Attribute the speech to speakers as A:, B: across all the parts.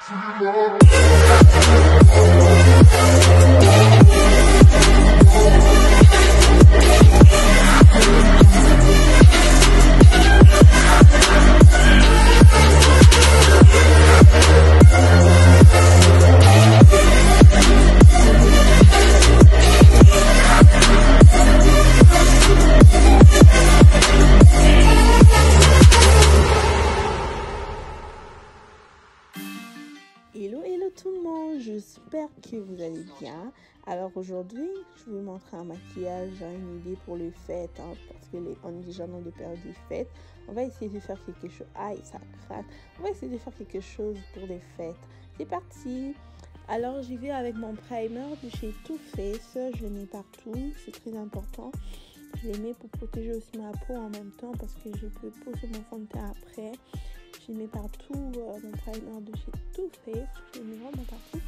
A: Hello tout le monde, j'espère que vous allez bien. Alors aujourd'hui, je vais vous montrer un maquillage, une idée pour les fêtes, parce que on est déjà dans les périodes des fêtes. On va essayer de faire quelque chose, aïe ça craque, on va essayer de faire quelque chose pour les fêtes. C'est parti. Alors j'y vais avec mon primer de chez Too Faced, je le mets partout, c'est très important. Je les mets pour protéger aussi ma peau en même temps parce que je peux poser mon fond de teint après. Je les mets partout, mon primer de chez Too Faced, je les mets vraiment partout.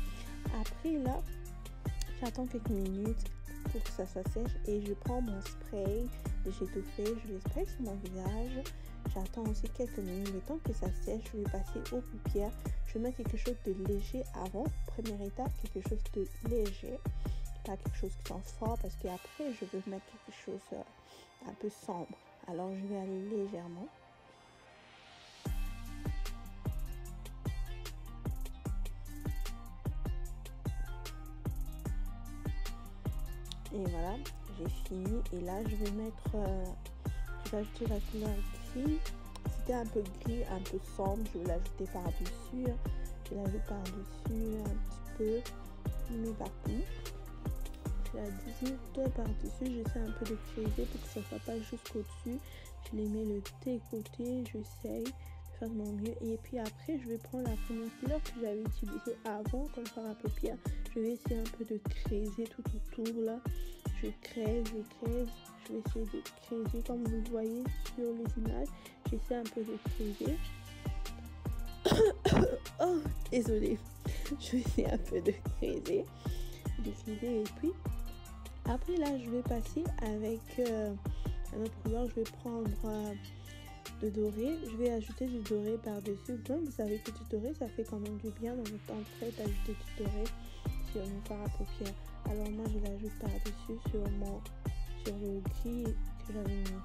A: Après là, j'attends quelques minutes pour que ça s'assèche et je prends mon spray de chez Too Faced, je le spray sur mon visage. J'attends aussi quelques minutes, le temps que ça sèche, je vais passer aux paupières. Je mets quelque chose de léger avant, première étape, quelque chose de léger. Pas quelque chose qui sent fort parce qu'après je veux mettre quelque chose un peu sombre. Alors je vais aller légèrement. Et voilà, j'ai fini. Et là je vais mettre, je vais ajouter la couleur gris. C'était un peu gris, un peu sombre, je vais l'ajouter par-dessus. Je l'ajouter par-dessus un petit peu, mais partout. Je la disjoncte par-dessus, j'essaie un peu de creuser pour que ça ne soit pas jusqu'au dessus. Je les mets le côté, j'essaye de faire de mon mieux. Et puis après, je vais prendre la première couleur que j'avais utilisée avant comme fard à paupières. Je vais essayer un peu de creuser tout autour là. Je creuse, je vais essayer de creuser comme vous le voyez sur les images. J'essaie un peu de creuser. Oh, désolée. Je vais essayer un peu de creuser. Et puis après là je vais passer avec un autre couleur. Je vais prendre de doré, je vais ajouter du doré par dessus. Comme vous savez que du doré ça fait quand même du bien dans le temps prêt d'ajouter du doré sur mon fard à paupières. Alors moi je l'ajoute par dessus sur le gris que j'avais mis.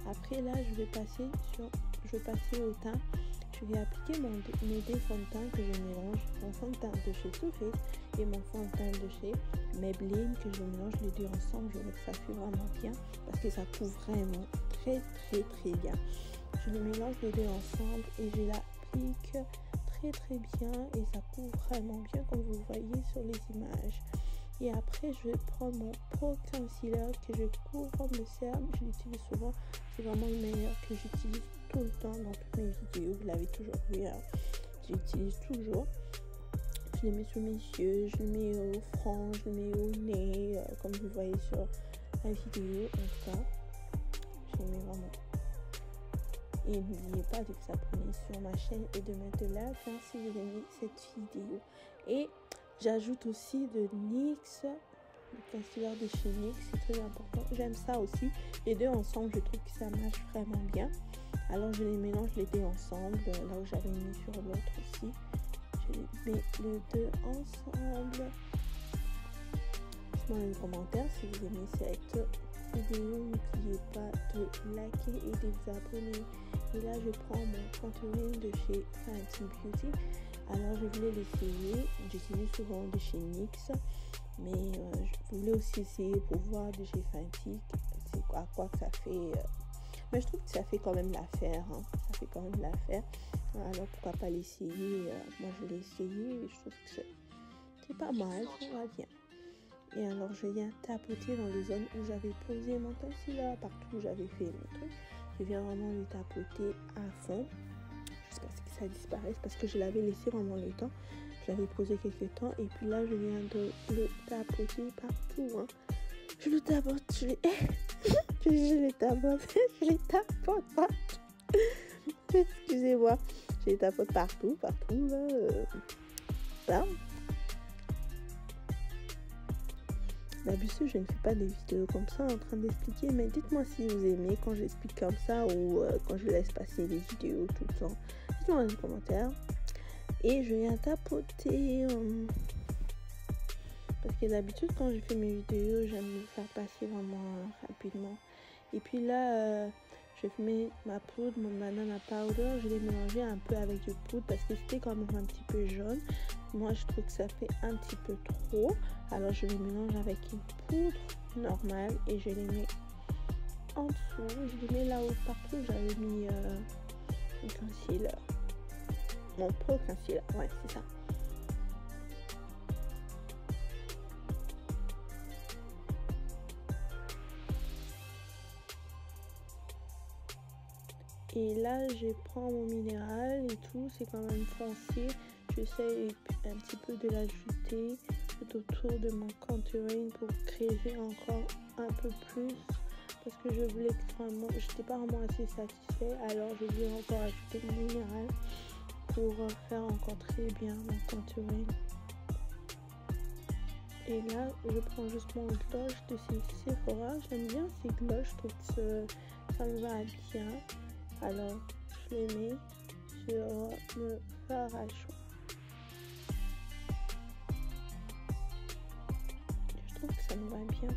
A: Après là je vais passer au teint. Je vais appliquer mes deux fonds de teint que je mélange, mon fond de teint de chez Too Faced et mon fond de teint de chez Maybelline que je mélange les deux ensemble. Je veux que ça fait vraiment bien parce que ça couvre vraiment très bien. Je les mélange les deux ensemble et je l'applique très bien et ça couvre vraiment bien comme vous voyez sur les images. Et après je vais prendre mon Pro Concealer que je couvre comme le cerne. Je l'utilise souvent, c'est vraiment le meilleur que j'utilise tout le temps dans toutes mes vidéos. Vous l'avez toujours vu, j'utilise toujours. Je le mets sur mes yeux, je le mets au front, je le mets au nez, comme vous voyez sur la vidéo. En tout cas, je le mets vraiment. Et n'oubliez pas de vous abonner sur ma chaîne et de mettre de like si vous aimez cette vidéo. Et j'ajoute aussi de NYX, le concealer de chez NYX, c'est très important. J'aime ça aussi. Les deux ensemble, je trouve que ça marche vraiment bien. Alors je les mélange les deux ensemble, là où j'avais mis sur l'autre aussi. Je mets les deux ensemble. Dites-moi dans les commentaires si vous aimez cette vidéo. N'oubliez pas de liker et de vous abonner. Et là je prends mon contouring de chez Fenty Beauty. Alors je voulais l'essayer, j'utilise souvent de chez NYX, mais je voulais aussi essayer pour voir de chez Fenty c'est à quoi que ça fait. Mais je trouve que ça fait quand même l'affaire, ça fait quand même l'affaire. Alors pourquoi pas l'essayer. Moi je l'ai essayé et je trouve que c'est pas mal, ça va bien. Et alors je viens tapoter dans les zones où j'avais posé mon concealer, partout où j'avais fait mes trucs. Je viens vraiment le tapoter à fond jusqu'à ce que ça disparaisse parce que je l'avais laissé vraiment le temps. Je l'avais posé quelques temps et puis là je viens de le tapoter partout. Je le tapote, je les tapote partout. Excusez-moi, je les tapote partout là. Là. D'habitude, je ne fais pas des vidéos comme ça en train d'expliquer, mais dites-moi si vous aimez quand j'explique comme ça ou quand je laisse passer les vidéos tout le temps. Dites-moi dans les commentaires. Et je viens tapoter. Parce que d'habitude, quand je fais mes vidéos, j'aime le faire passer vraiment rapidement. Et puis là, je mets ma poudre, mon banana powder. Je l'ai mélangé un peu avec du poudre parce que c'était quand même un petit peu jaune. Moi, je trouve que ça fait un petit peu trop. Alors, je les mélange avec une poudre normale et je les mets en dessous. Je les mets là où partout j'avais mis un concealer. Mon pro concealer, ouais, c'est ça. Et là, je prends mon minéral et tout, c'est quand même foncé. J'essaie un petit peu de l'ajouter tout autour de mon contouring pour créer encore un peu plus. Parce que je voulais vraiment, j'étais pas vraiment assez satisfait. Alors, je vais encore ajouter mon minéral pour faire encore très bien mon contouring. Et là, je prends juste mon gloss de chez Sephora. J'aime bien ces gloss, je trouve que ça me va bien. Alors, je les mets sur le fard à cheveux. Je trouve que ça me va bien.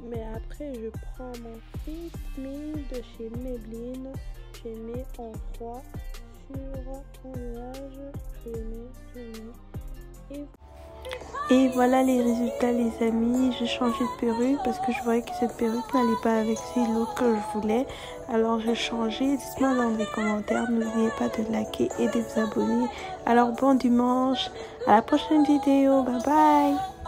A: Mais après, je prends mon Face Me de chez Maybelline. Je mets en croix sur mon visage. Je mets. Et voilà les résultats, les amis. J'ai changé de perruque parce que je voyais que cette perruque n'allait pas avec ces looks que je voulais. Alors j'ai changé. Dites-moi dans les commentaires. N'oubliez pas de liker et de vous abonner. Alors bon dimanche. À la prochaine vidéo. Bye bye.